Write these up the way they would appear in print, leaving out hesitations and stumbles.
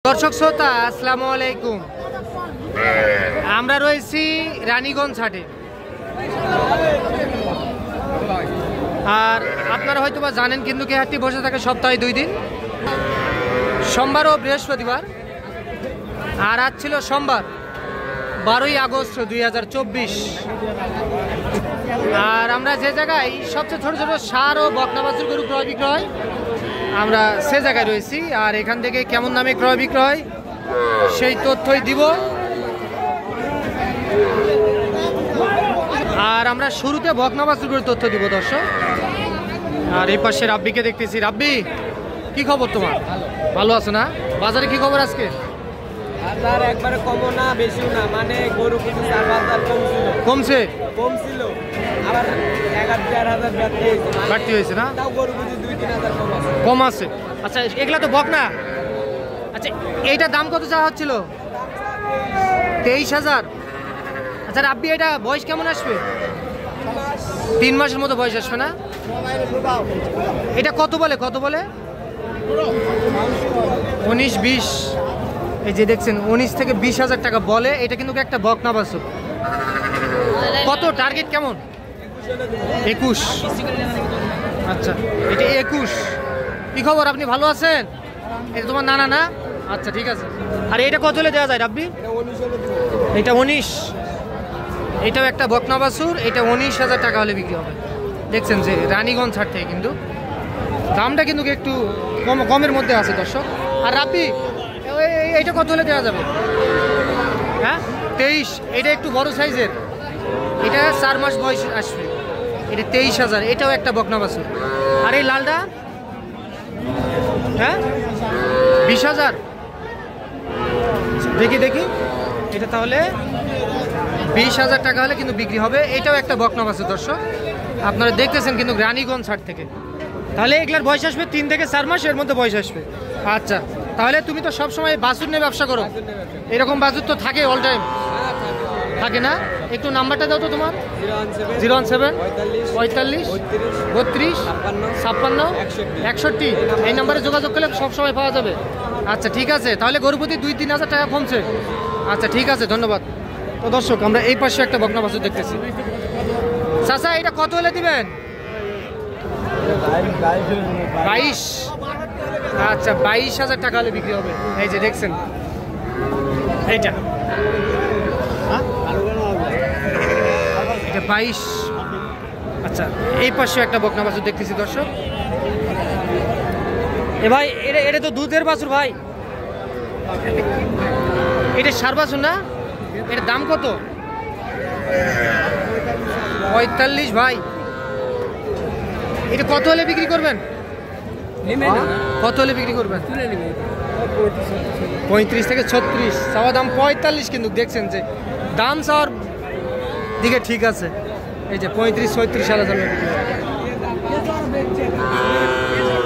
দর্শক শ্রোতা আসসালামু আলাইকুম। আমরা রয়েছি রানীগঞ্জ হাটে, আর আপনারা হয়তো বা জানেন কিন্তু এই হাটটি বসে থাকে সপ্তাহে 2 দিন, সোমবার ও বৃহস্পতিবার। আর আজ ছিল সোমবার 12ই আগস্ট 2024। আর আমরা যে জায়গায় সবচেয়ে ছোট ছোট ষাঁড় ও বকনা বাছুর গরু ক্রয় বিক্রয়, আমরা সে জায়গায় রয়েছি। আর এখান থেকে কেমন দামে ক্রয় বিক্রয় সেই তথ্যই দিব। আর আমরা শুরুতে বকনা বাছুর গরুর তথ্য দিব দর্শক। আর এই পাশে রাব্বিকে দেখতেছি। রাব্বি, কি খবর তোমার? ভালো আছো না? বাজারে কি খবর আজকে? বাজার একবারে কমও না বেশিও না, মানে গরু কিছু 4,000 কমছে কমছিল, আবার 1,000-1,500 বাড়তি হয়েছে না? তাও গরু কিছু 2-3,000 কম আছে। আচ্ছা, এগুলা তো বকনা। আচ্ছা, এইটার দাম কত চাওয়া হচ্ছিল? 23,000। আচ্ছা রাব্বি, এটা বয়স কেমন আসবে? 3 মাসের মতো বয়স আসবে না? এটা কত বলে 19-20? এই যে দেখছেন 19 থেকে 20,000 টাকা বলে। এটা কিন্তু একটা বকনা বাছুর। কত টার্গেট কেমন? 21। আচ্ছা, এটা 21। কি খবর, আপনি ভালো আছেন? এটা তোমার নানা না? আচ্ছা ঠিক আছে। আর এটা কত হলে দেওয়া যায় রাব্বি? এটা 19। এটাও একটা বকনা বাছুর। এটা 19,000 টাকা হলে বিক্রি হবে। দেখছেন যে রানীগঞ্জ হাট থেকে কিন্তু দামটা কিন্তু একটু কমের মধ্যে আছে দর্শক। আর রাব্বি, এইটা কত হলে দেওয়া যাবে? হ্যাঁ, 23। এটা একটু বড় সাইজের, এটা 4 মাস বয়স আসবে। এটা 23,000। এটাও একটা বকনা বাছুর। আর এই লালটা, হ্যাঁ 20,000। দেখি এটা তাহলে 20,000 টাকা হলে কিন্তু বিক্রি হবে। এটাও একটা বকনা বাছুর দর্শক। আপনারা দেখতেছেন কিন্তু রানীগঞ্জ হাট থেকে। তাহলে এগুলার বয়স আসবে 3 থেকে 4 মাস, এর মধ্যে বয়স আসবে। আচ্ছা, তাহলে তুমি তো সবসময় বাছুর নিয়ে ব্যবসা করো, এরকম বাছুর তো থাকে অল টাইম? থাকে না? একটু নাম্বারটা দাও তো তোমার। 017 45 32 56 61। এই নাম্বারে যোগাযোগ করলে সবসময় পাওয়া যাবে। আচ্ছা ঠিক আছে, তাহলে গরু প্রতি 2-3,000 টাকা কমছে। আচ্ছা ঠিক আছে, ধন্যবাদ। তো দর্শক, আমরা এই পাশে একটা বকনা বাছুর দেখতেছি। চাচা, এটা কত হলে দিবেন? 22। আচ্ছা, 22,000 টাকা হলে বিক্রি হবে। এই যে দেখছেন এইটা, এটা 22। আচ্ছা, এই পাশে একটা বকনা বাছুর দেখতেছি দর্শক। এ ভাই, এটা তো দুধের বাছুর ভাই। এটা ষাঁড় বাছুর না? এটার দাম কত? 45 ভাই। এটা কত হলে বিক্রি করবেন? কত হলে বিক্রি করবেন? 35 থেকে 36। চাওয়া দাম 45, কিন্তু দেখছেন যে দাম চাওয়ার দিকে ঠিক আছে। এই যে 35-36,000।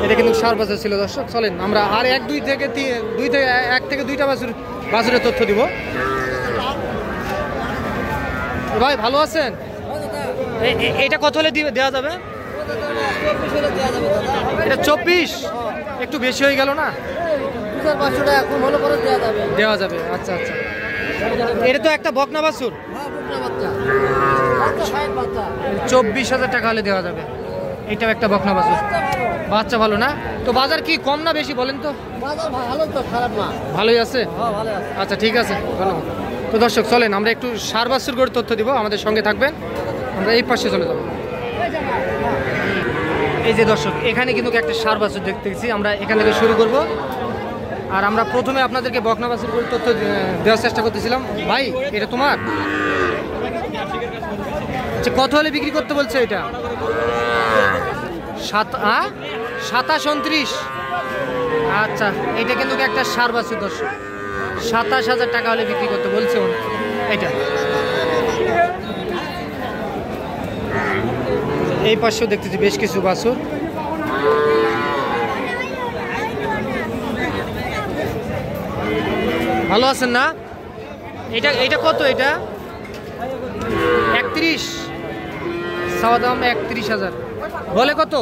এটা কিন্তু ষাঁড় বাছুর ছিল দর্শক। চলেন আমরা আর 1 থেকে 2টা বাছুরের তথ্য দিব। ভাই ভালো আছেন? এটা কত হলে দেওয়া যাবে? এটা 24। একটু বেশি হয়ে গেল না? দেওয়া যাবে। আচ্ছা আচ্ছা, এটা তো একটা বকনা বাছুর। 24,000 টাকা হলে দেওয়া যাবে। এটাও একটা বকনা বাছুর। বাচ্চা ভালো না? তো বাজার কি কম না বেশি বলেন তো? ভালোই আছে। আচ্ছা ঠিক আছে, ধন্যবাদ। তো দর্শক চলেন আমরা একটু ষাঁড় বাছুর গরুর তথ্য দিব, আমাদের সঙ্গে থাকবেন। আমরা এই পাশে চলে যাব। এই যে দর্শক, এখানে কিন্তু একটা ষাঁড় বাছুর দেখতেছি। আমরা এখান থেকে শুরু করব। আর আমরা প্রথমে আপনাদেরকে বকনা বাছুর গরুর তথ্য দেওয়ার চেষ্টা করতেছিলাম। ভাই, এটা তোমার? আচ্ছা, কত হলে বিক্রি করতে বলছে এটা? 27-29। আচ্ছা, এটা কিন্তু একটা ষাঁড় বাছুর দর্শক। 27,000 টাকা হলে বিক্রি করতে বলছে এটা। এই পাশেও দেখতেছি বেশ কিছু বাছুর। ভালো আছেন না? এটা কত? এটা 31। চাওয়া দাম 31,000। বলে কত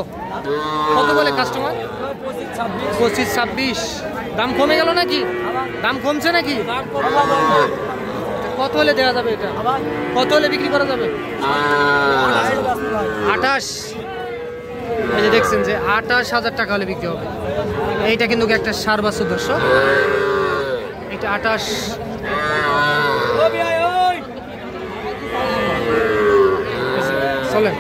কত বলে কাস্টমার? 25-26। দাম কমে গেল নাকি? দাম কমছে নাকি? কত হলে দেওয়া যাবে এটা? কত হলে বিক্রি করা যাবে? 28। এই যে দেখছেন যে 28,000 টাকা হলে বিক্রি হবে। এইটা কিন্তু একটা সার বাছুর দর্শক, এটা 28। চলেন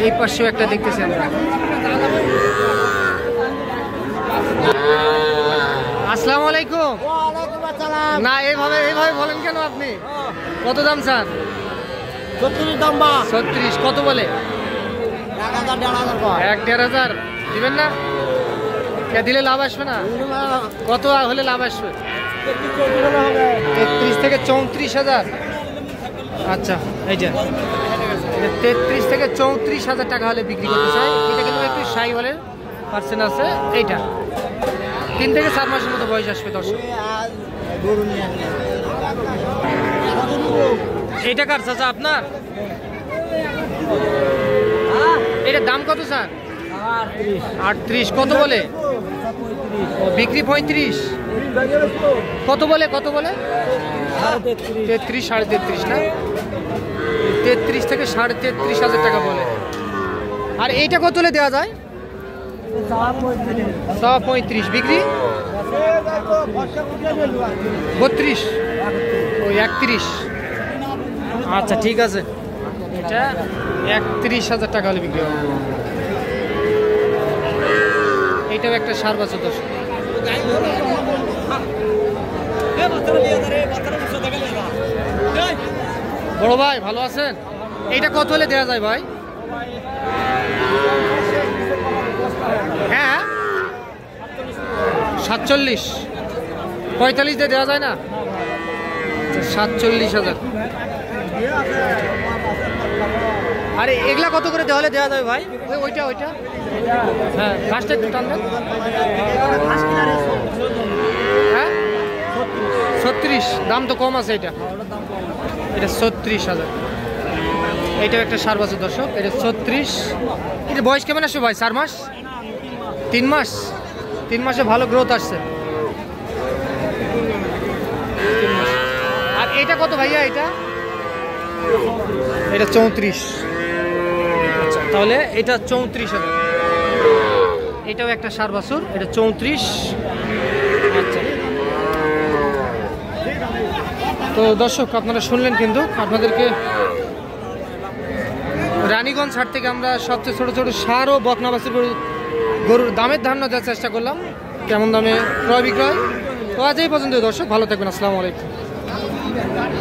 এই পাশেও একটা দেখতেছি আমরা। আসসালামু আলাইকুম। না এইভাবে বলেন কেন আপনি? কত দাম স্যার? 36। কত বলে? 1-1.5 দিবেন না? কে দিলে লাভ আসবে না? কত হলে লাভ আসবে? 33 থেকে 34,000। আচ্ছা, এই যে 33 থেকে 34,000 টাকা হলে বিক্রি করতে চাই। এটা কিন্তু একটু শাহিওয়ালের পার্সেন্ট আছে। এইটা 3 থেকে 4 মাসের মতো বয়স আসবে দর্শক। এইটা কার চাচা আপনার? এটার দাম কত স্যার? 38। কত বলে? বিক্রি 35। কত বলে? 33, 33.5 না? 33 থেকে 33,500 টাকা বলে। আর এইটা কত হলে দেওয়া যায়? 35। বিক্রি 32, ওই 31। আচ্ছা ঠিক আছে, এটা 31,000 টাকা হলে বিক্রি হবে। এইটাও একটা সার বাছুর দর্শক। বড় ভাই ভালো আছেন? এইটা কত হলে দেওয়া যায় ভাই? হ্যাঁ 47, 45 দিয়ে দেওয়া যায় না? 47,000। আরে এগুলা কত করে দেওয়া হলে দেওয়া যাবে ভাই? ওইটা হ্যাঁ, ফার্স্টে একটু টানবেন। হ্যাঁ 36। দাম তো কম আছে। এটা 36,000। এইটাও একটা সার বাছুর দর্শক, এটা 36। এটা বয়স কেমন আসবে ভাই? 4 মাস 3 মাস? 3 মাসে ভালো গ্রোথ আসছে। 3 মাস। আর এটা কত ভাইয়া? এটা 34। আচ্ছা তাহলে এটা 34,000। এটাও একটা সার বাছুর, এটা 34। আচ্ছা তো দর্শক আপনারা শুনলেন, কিন্তু আপনাদেরকে রানীগঞ্জ হাট থেকে আমরা সবচেয়ে ছোট ছোট সার ও বকনা বাছুর গরুর দামের ধারণা দেওয়ার চেষ্টা করলাম, কেমন দামে ক্রয় বিক্রয়। তো আজ এই পর্যন্ত দর্শক, ভালো থাকবেন। আসসালামু আলাইকুম।